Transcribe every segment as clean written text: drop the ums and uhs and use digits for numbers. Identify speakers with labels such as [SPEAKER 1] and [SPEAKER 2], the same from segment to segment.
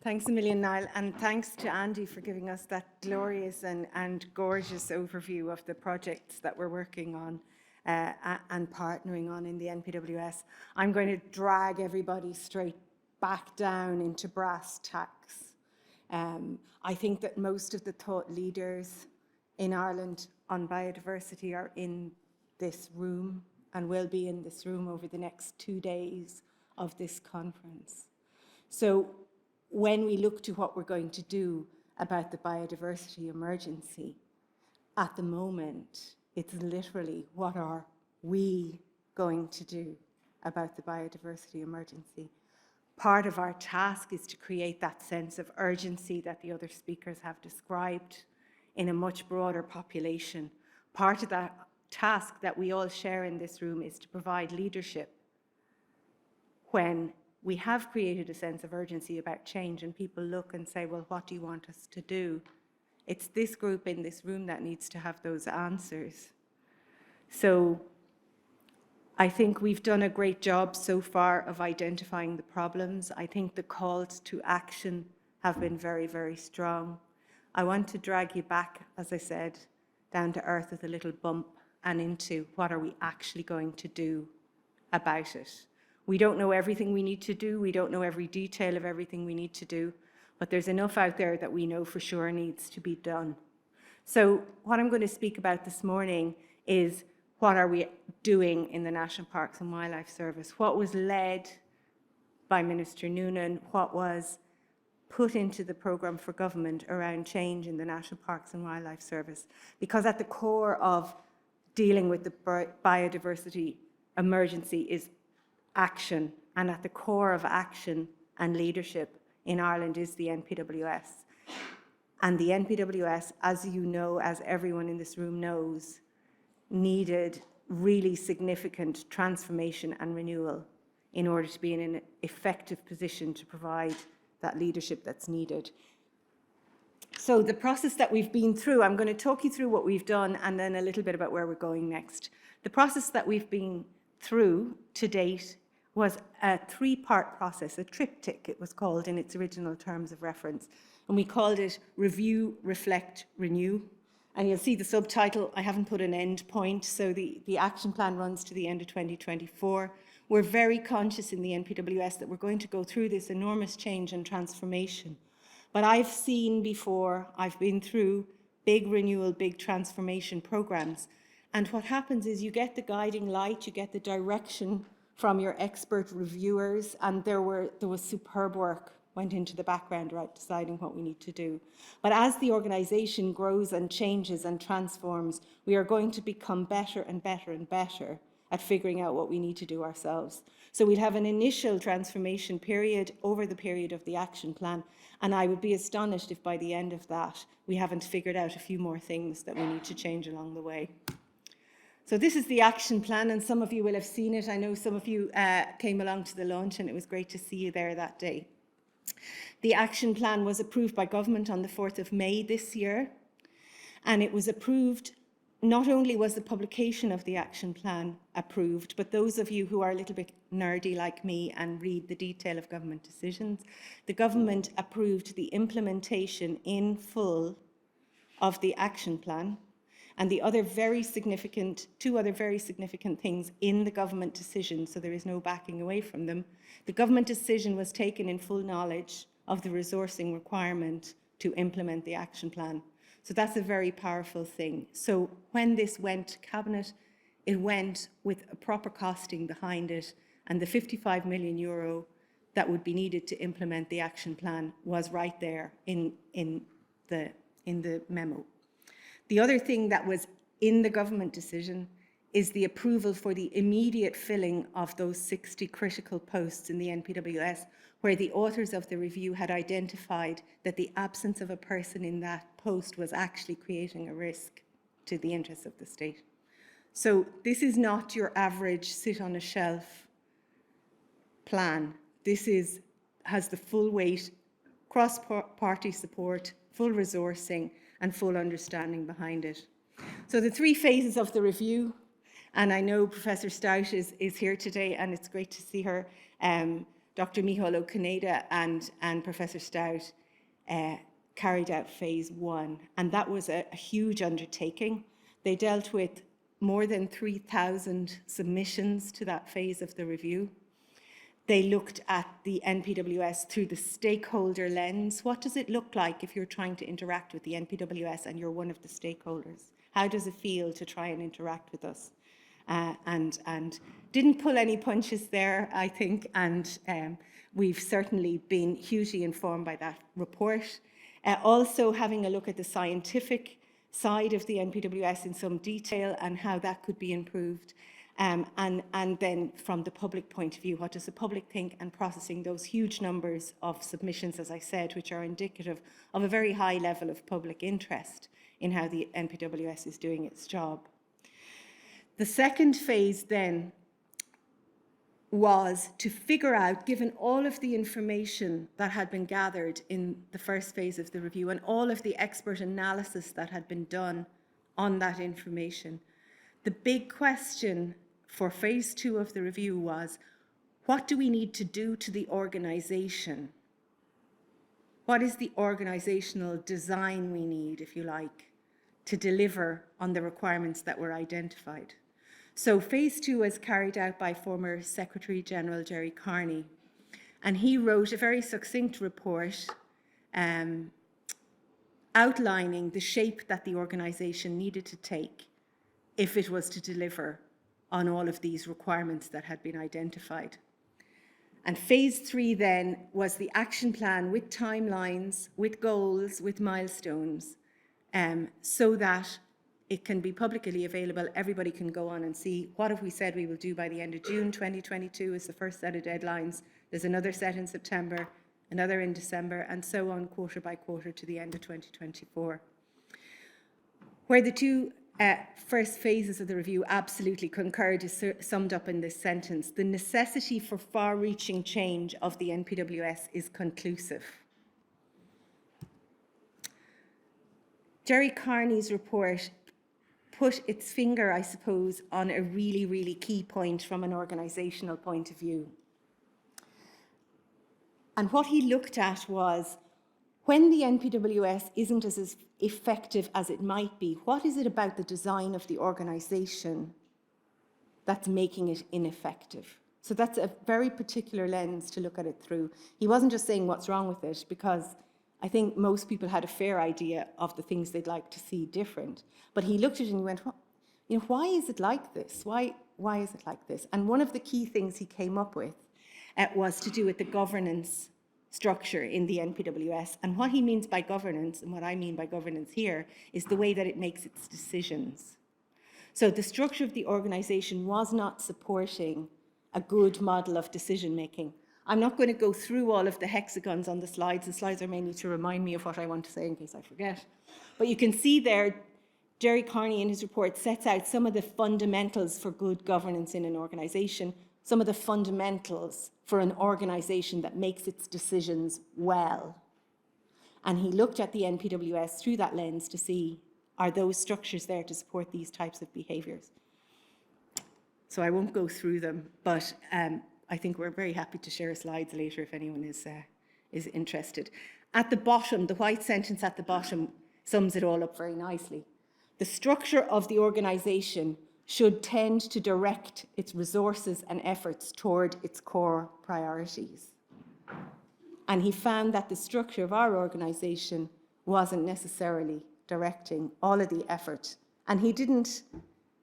[SPEAKER 1] Thanks a million, Niall, and thanks to Andy for giving us that glorious and gorgeous overview of the projects that we're working on and partnering on in the NPWS. I'm going to drag everybody straight back down into brass tacks. I think that most of the thought leaders in Ireland on biodiversity are in this room and will be in this room over the next 2 days of this conference. So when we look to what we're going to do about the biodiversity emergency, at the moment, it's literally what are we going to do about the biodiversity emergency. Part of our task is to create that sense of urgency that the other speakers have described in a much broader population. Part of that task that we all share in this room is to provide leadership when we have created a sense of urgency about change and people look and say, well, what do you want us to do? It's this group in this room that needs to have those answers. So I think we've done a great job so far of identifying the problems. I think the calls to action have been very, very strong. I want to drag you back, as I said, down to earth with a little bump and into what are we actually going to do about it. We don't know everything we need to do. We don't know every detail of everything we need to do, but there's enough out there that we know for sure needs to be done. So what I'm going to speak about this morning is what are we doing in the National Parks and Wildlife Service? What was led by Minister Noonan? What was put into the programme for government around change in the National Parks and Wildlife Service? Because at the core of dealing with the biodiversity emergency is action, and at the core of action and leadership in Ireland is the NPWS. And the NPWS, as you know, as everyone in this room knows, needed really significant transformation and renewal in order to be in an effective position to provide that leadership that's needed. So the process that we've been through, I'm going to talk you through what we've done and then a little bit about where we're going next. The process that we've been through to date was a 3-part process, a triptych it was called in its original terms of reference. And we called it Review, Reflect, Renew. And you'll see the subtitle, I haven't put an end point, so the action plan runs to the end of 2024. We're very conscious in the NPWS that we're going to go through this enormous change and transformation. But I've seen before, I've been through big renewal, big transformation programs. And what happens is you get the guiding light, you get the direction from your expert reviewers, and there was superb work went into the background about deciding what we need to do. But as the organisation grows and changes and transforms, we are going to become better and better and better at figuring out what we need to do ourselves. So we'll have an initial transformation period over the period of the action plan, and I would be astonished if by the end of that we haven't figured out a few more things that we need to change along the way. So this is the action plan, and some of you will have seen it. I know some of you came along to the launch, and it was great to see you there that day. The action plan was approved by government on the 4th of May this year, and it was approved, not only was the publication of the action plan approved, but those of you who are a little bit nerdy like me and read the detail of government decisions, the government approved the implementation in full of the action plan. And the other two other very significant things in the government decision, so there is no backing away from them. The government decision was taken in full knowledge of the resourcing requirement to implement the action plan. So that's a very powerful thing. So when this went to Cabinet, it went with a proper costing behind it, and the 55 million euro that would be needed to implement the action plan was right there in the memo. The other thing that was in the government decision is the approval for the immediate filling of those 60 critical posts in the NPWS, where the authors of the review had identified that the absence of a person in that post was actually creating a risk to the interests of the state. So this is not your average sit on a shelf plan. This has the full weight, cross-party support, full resourcing, and full understanding behind it. So the 3 phases of the review, and I know Professor Stout is here today, and it's great to see her. Dr. Micheál Ó Cinnéide and Professor Stout carried out phase 1, and that was a huge undertaking. They dealt with more than 3,000 submissions to that phase of the review. They looked at the NPWS through the stakeholder lens. What does it look like if you're trying to interact with the NPWS and you're one of the stakeholders? How does it feel to try and interact with us? And didn't pull any punches there, I think, and we've certainly been hugely informed by that report. Also having a look at the scientific side of the NPWS in some detail and how that could be improved. And then from the public point of view, what does the public think, and processing those huge numbers of submissions, as I said, which are indicative of a very high level of public interest in how the NPWS is doing its job. The second phase then was to figure out, given all of the information that had been gathered in the first phase of the review and all of the expert analysis that had been done on that information, the big question for phase 2 of the review was, what do we need to do to the organization? What is the organizational design we need, if you like, to deliver on the requirements that were identified? So phase 2 was carried out by former Secretary General Gerry Carney, and he wrote a very succinct report outlining the shape that the organization needed to take if it was to deliver on all of these requirements that had been identified. And phase 3 then was the action plan with timelines, with goals, with milestones, so that it can be publicly available. Everybody can go on and see what have we said we will do by the end of June 2022 is the first set of deadlines. There's another set in September, another in December, and so on quarter by quarter to the end of 2024. Where the two first phases of the review absolutely concurred is summed up in this sentence: the necessity for far-reaching change of the NPWS is conclusive. Gerry Carney's report put its finger, I suppose, on a really, really key point from an organizational point of view. And what he looked at was, when the NPWS isn't as effective as it might be, what is it about the design of the organization that's making it ineffective? So that's a very particular lens to look at it through. He wasn't just saying what's wrong with it, because I think most people had a fair idea of the things they'd like to see different. But he looked at it and he went, well, why is it like this? Why is it like this? And one of the key things he came up with was to do with the governance structure in the NPWS. And what he means by governance, and what I mean by governance here, is the way that it makes its decisions. So the structure of the organization was not supporting a good model of decision making. I'm not going to go through all of the hexagons on the slides. The slides are mainly to remind me of what I want to say in case I forget. But you can see there, Gerry Carney in his report sets out some of the fundamentals for good governance in an organization, some of the fundamentals for an organization that makes its decisions well. And he looked at the NPWS through that lens to see, are those structures there to support these types of behaviors? So I won't go through them, but I think we're very happy to share slides later if anyone is interested. At the bottom, the white sentence at the bottom sums it all up very nicely. The structure of the organization should tend to direct its resources and efforts toward its core priorities. And he found that the structure of our organization wasn't necessarily directing all of the effort. And he didn't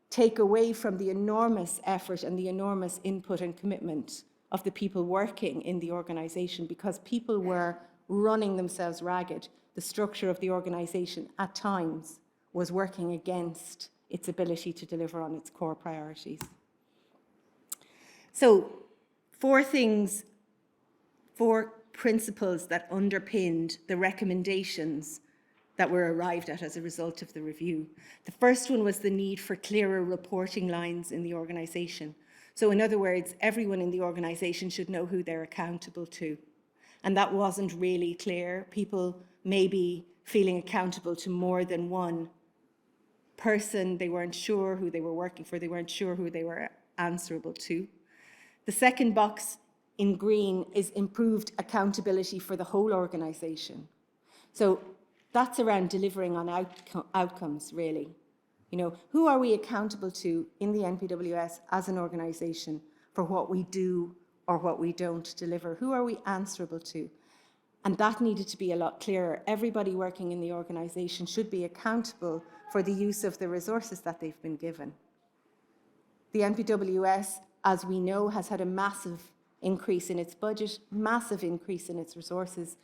[SPEAKER 1] take away from the enormous effort and the enormous input and commitment of the people working in the organization, because people were running themselves ragged. The structure of the organization at times was working against its ability to deliver on its core priorities. So 4 principles that underpinned the recommendations that were arrived at as a result of the review. The first one was the need for clearer reporting lines in the organization. So in other words, everyone in the organization should know who they're accountable to. And that wasn't really clear. People may be feeling accountable to more than one person. They weren't sure who they were working for. They weren't sure who they were answerable to. The second box in green is improved accountability for the whole organisation. So that's around delivering on outcomes, really. Who are we accountable to in the NPWS as an organisation for what we do or what we don't deliver? Who are we answerable to? And that needed to be a lot clearer. Everybody working in the organisation should be accountable for the use of the resources that they've been given. The NPWS, as we know, has had a massive increase in its budget, massive increase in its resources.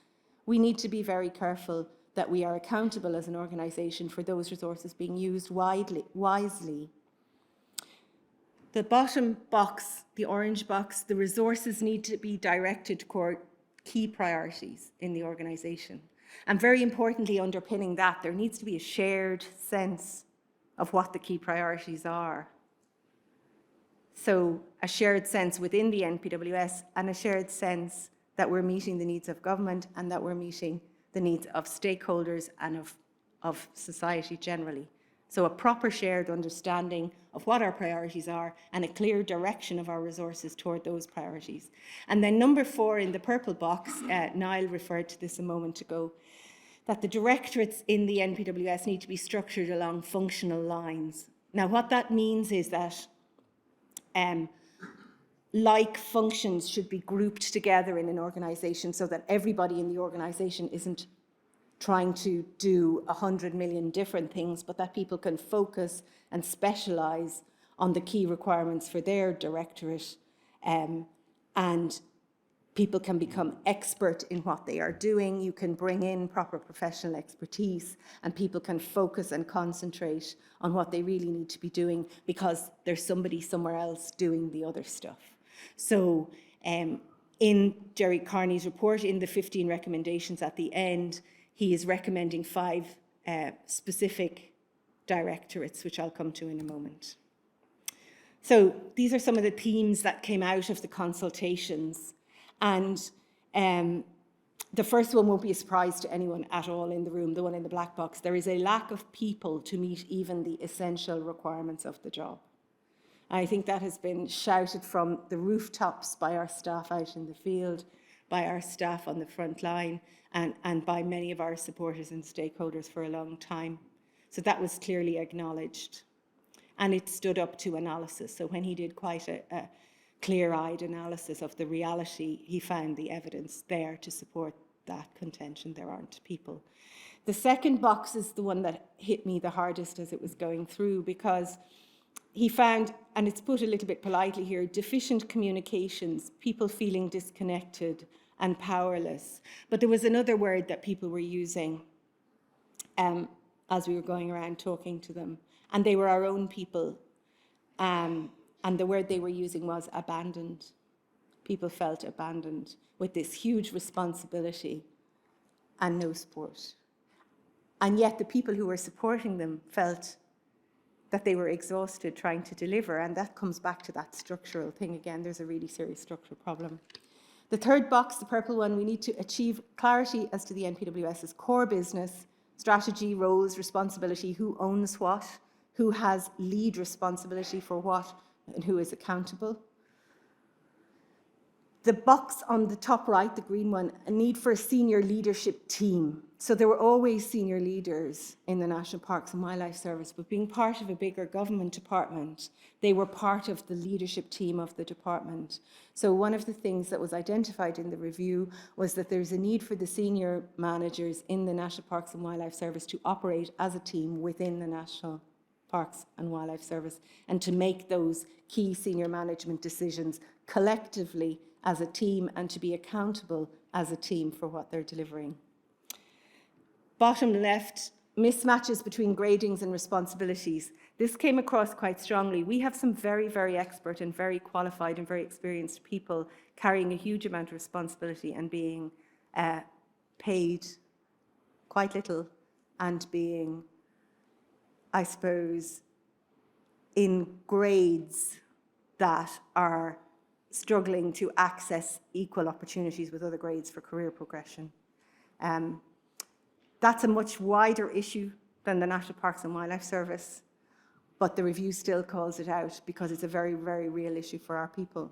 [SPEAKER 1] We need to be very careful that we are accountable as an organisation for those resources being used wisely. The bottom box, the orange box, the resources need to be directed toward key priorities in the organisation. And very importantly, underpinning that, there needs to be a shared sense of what the key priorities are. So a shared sense within the NPWS and a shared sense that we're meeting the needs of government and that we're meeting the needs of stakeholders and of society generally. So a proper shared understanding of what our priorities are and a clear direction of our resources toward those priorities. And then number 4 in the purple box, Niall referred to this a moment ago, that the directorates in the NPWS need to be structured along functional lines. Now what that means is that like functions should be grouped together in an organisation so that everybody in the organisation isn't trying to do 100 million different things, but that people can focus and specialise on the key requirements for their directorate, and people can become expert in what they are doing. You can bring in proper professional expertise and people can focus and concentrate on what they really need to be doing because there's somebody somewhere else doing the other stuff. So in Jerry Carney's report, in the 15 recommendations at the end, he is recommending 5 specific directorates, which I'll come to in a moment. So these are some of the themes that came out of the consultations. And the first one won't be a surprise to anyone at all in the room, the one in the black box. There is a lack of people to meet even the essential requirements of the job. I think that has been shouted from the rooftops by our staff out in the field, by our staff on the front line, and by many of our supporters and stakeholders for a long time. So that was clearly acknowledged. And it stood up to analysis. So when he did quite a clear-eyed analysis of the reality, he found the evidence there to support that contention. There aren't people. The second box is the one that hit me the hardest as it was going through, because he found, and it's put a little bit politely here, deficient communications, people feeling disconnected and powerless. But there was another word that people were using as we were going around talking to them, and they were our own people. And the word they were using was abandoned. People felt abandoned with this huge responsibility and no support. And yet the people who were supporting them felt that they were exhausted trying to deliver, and that comes back to that structural thing again. There's a really serious structural problem. The third box, the purple one, we need to achieve clarity as to the NPWS's core business, strategy, roles, responsibility, who owns what, who has lead responsibility for what, and who is accountable. The box on the top right, the green one, a need for a senior leadership team. So there were always senior leaders in the National Parks and Wildlife Service, but being part of a bigger government department, they were part of the leadership team of the department. So one of the things that was identified in the review was that there's a need for the senior managers in the National Parks and Wildlife Service to operate as a team within the National Parks and Wildlife Service and to make those key senior management decisions collectively as a team and to be accountable as a team for what they're delivering. Bottom left, mismatches between gradings and responsibilities. This came across quite strongly. We have some very, very expert and very qualified and very experienced people carrying a huge amount of responsibility and being paid quite little and being, I suppose, in grades that are struggling to access equal opportunities with other grades for career progression. That's a much wider issue than the National Parks and Wildlife Service, but the review still calls it out because it's a very, very real issue for our people.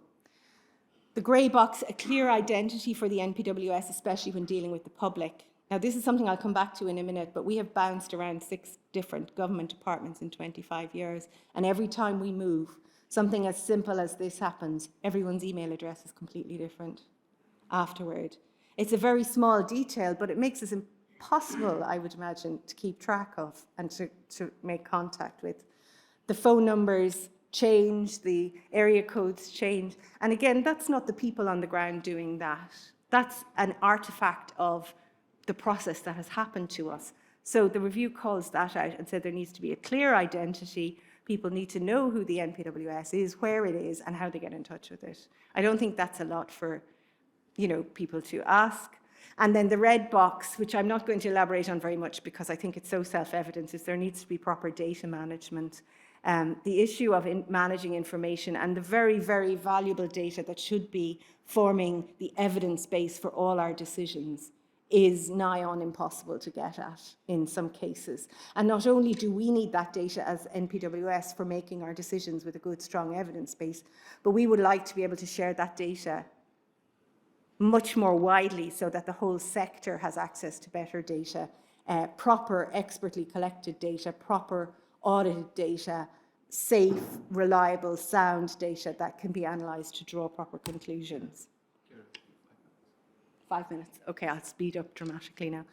[SPEAKER 1] The grey box, a clear identity for the NPWS, especially when dealing with the public. Now, this is something I'll come back to in a minute, but we have bounced around 6 different government departments in 25 years, and every time we move, something as simple as this happens, everyone's email address is completely different afterward. It's a very small detail, but it makes it impossible, I would imagine, to keep track of and to make contact with. The phone numbers change, the area codes change. And again, that's not the people on the ground doing that. That's an artifact of the process that has happened to us. So the review calls that out and said there needs to be a clear identity. People need to know who the NPWS is, where it is, and how they get in touch with it. I don't think that's a lot for, people to ask. And then the red box, which I'm not going to elaborate on very much because I think it's so self-evident, is there needs to be proper data management. The issue of managing information and the very, very valuable data that should be forming the evidence base for all our decisions is nigh on impossible to get at in some cases. And not only do we need that data as NPWS for making our decisions with a good, strong evidence base, but we would like to be able to share that data much more widely so that the whole sector has access to better data, proper, expertly collected data, proper audited data, safe, reliable, sound data that can be analysed to draw proper conclusions. 5 minutes. Okay, I'll speed up dramatically now.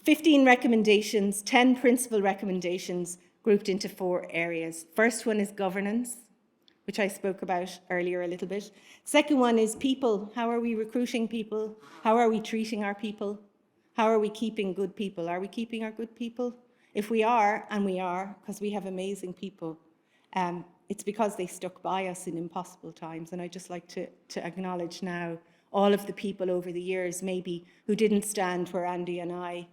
[SPEAKER 1] 15 recommendations, 10 principal recommendations grouped into 4 areas. First one is governance, which I spoke about earlier a little bit. Second one is people. How are we recruiting people? How are we treating our people? How are we keeping good people? Are we keeping our good people? If we are, and we are, because we have amazing people, it's because they stuck by us in impossible times. And I'd just like to acknowledge now all of the people over the years, maybe, who didn't stand where Andy and I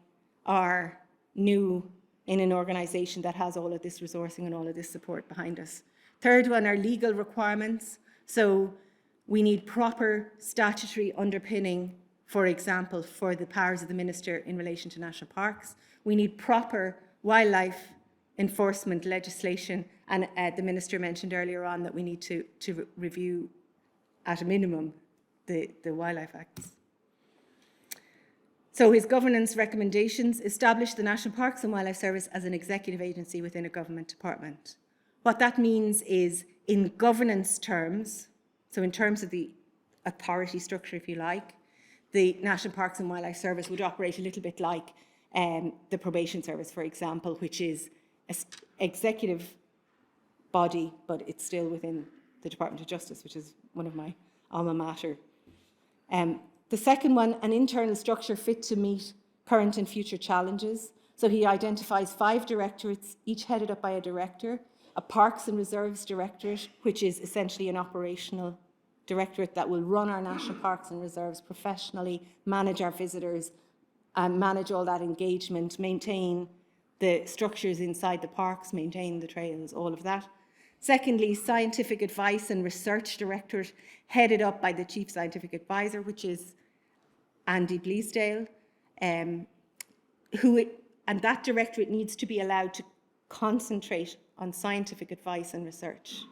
[SPEAKER 1] are new in an organisation that has all of this resourcing and all of this support behind us. Third one are legal requirements. So we need proper statutory underpinning, for example, for the powers of the Minister in relation to national parks. We need proper wildlife enforcement legislation, and the Minister mentioned earlier on that we need to review at a minimum the Wildlife Acts. So his governance recommendations: establish the National Parks and Wildlife Service as an executive agency within a government department. What that means is, in governance terms, so in terms of the authority structure, if you like, the National Parks and Wildlife Service would operate a little bit like the Probation Service, for example, which is an executive body, but it's still within the Department of Justice, which is one of my alma mater. The second one, an internal structure fit to meet current and future challenges. So he identifies 5 directorates, each headed up by a director, a Parks and Reserves Directorate, which is essentially an operational directorate that will run our national parks and reserves professionally, manage our visitors, manage all that engagement, maintain the structures inside the parks, maintain the trails, all of that. Secondly, Scientific Advice and Research Directorate, headed up by the Chief Scientific Advisor, which is Andy Bleasdale, and that directorate needs to be allowed to concentrate on scientific advice and research.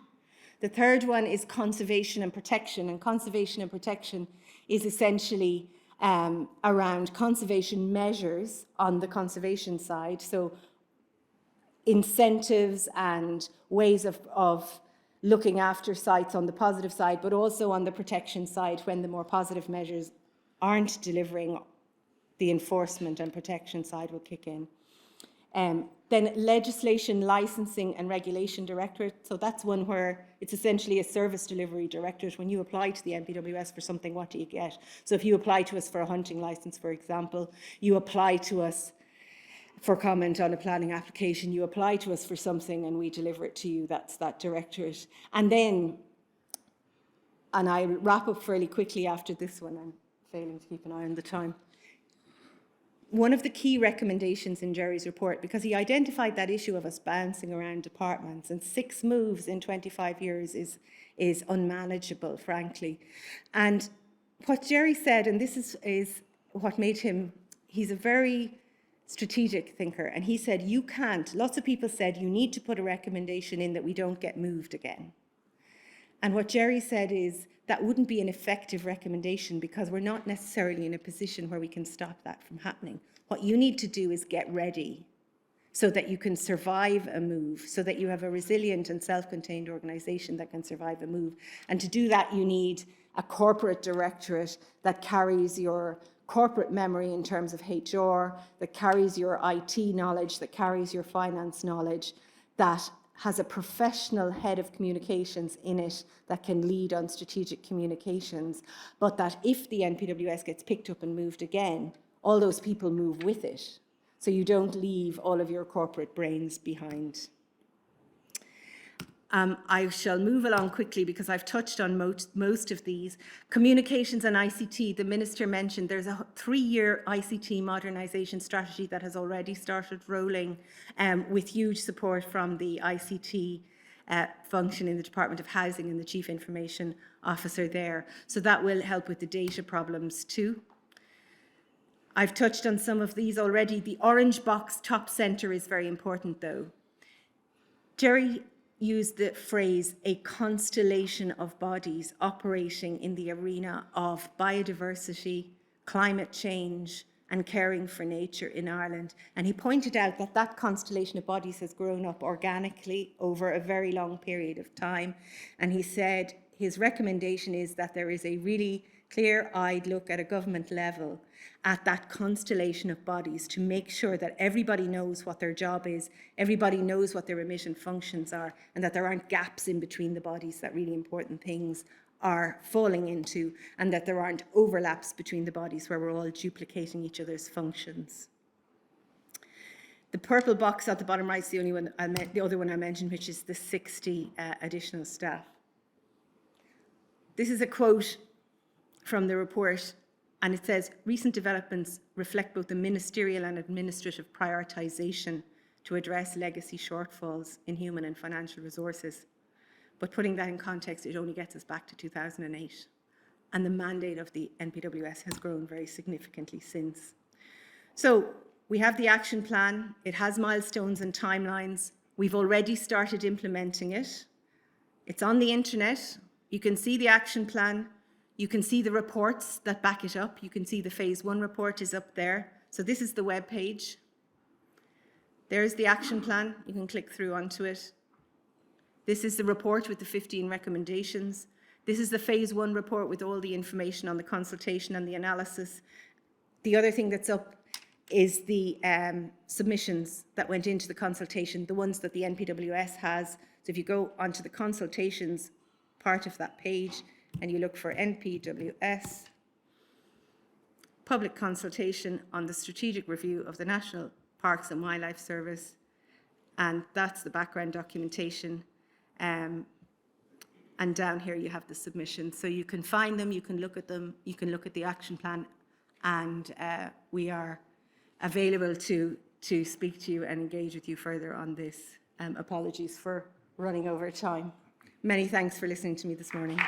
[SPEAKER 1] The third one is conservation and protection, and conservation and protection is essentially around conservation measures on the conservation side, so incentives and ways of looking after sites on the positive side, but also on the protection side when the more positive measures aren't delivering, the enforcement and protection side will kick in. Then legislation, licensing and regulation directorate. So that's one where it's essentially a service delivery directorate. When you apply to the NPWS for something, what do you get? So if you apply to us for a hunting license, for example, you apply to us for comment on a planning application, you apply to us for something and we deliver it to you. That's that directorate. And then, and I wrap up fairly quickly after this one, I'm failing to keep an eye on the time. One of the key recommendations in Jerry's report, because he identified that issue of us bouncing around departments, and 6 moves in 25 years is unmanageable, frankly. And what Jerry said, and this is what made him, he's a very strategic thinker, and he said, you can't, lots of people said, you need to put a recommendation in that we don't get moved again. And what Jerry said is that wouldn't be an effective recommendation because we're not necessarily in a position where we can stop that from happening. What you need to do is get ready so that you can survive a move, so that you have a resilient and self-contained organization that can survive a move. And to do that, you need a corporate directorate that carries your corporate memory in terms of HR, that carries your IT knowledge, that carries your finance knowledge, that has a professional head of communications in it that can lead on strategic communications, but that if the NPWS gets picked up and moved again, all those people move with it. So you don't leave all of your corporate brains behind. I shall move along quickly because I've touched on most of these. Communications and ICT, the Minister mentioned there's a 3-year ICT modernisation strategy that has already started rolling with huge support from the ICT function in the Department of Housing and the Chief Information Officer there. So that will help with the data problems too. I've touched on some of these already. The orange box top centre is very important though. Jerry used the phrase a constellation of bodies operating in the arena of biodiversity, climate change, and caring for nature in Ireland. And he pointed out that that constellation of bodies has grown up organically over a very long period of time. And he said his recommendation is that there is a really clear-eyed look at a government level at that constellation of bodies to make sure that everybody knows what their job is, everybody knows what their remit and functions are, and that there aren't gaps in between the bodies that really important things are falling into, and that there aren't overlaps between the bodies where we're all duplicating each other's functions. The purple box at the bottom right is the only one the other one I mentioned, which is the 60 additional staff. This is a quote from the report, and it says, recent developments reflect both the ministerial and administrative prioritisation to address legacy shortfalls in human and financial resources. But putting that in context, it only gets us back to 2008. And the mandate of the NPWS has grown very significantly since. So we have the action plan. It has milestones and timelines. We've already started implementing it. It's on the internet. You can see the action plan. You can see the reports that back it up. You can see the phase 1 report is up there. So this is the web page. There's the action plan. You can click through onto it. This is the report with the 15 recommendations. This is the phase 1 report with all the information on the consultation and the analysis. The other thing that's up is the submissions that went into the consultation, the ones that the NPWS has. So if you go onto the consultations part of that page, and you look for NPWS, public consultation on the strategic review of the National Parks and Wildlife Service, and that's the background documentation. And down here you have the submissions. So you can find them, you can look at them, you can look at the action plan, and we are available to speak to you and engage with you further on this. Apologies for running over time. Many thanks for listening to me this morning.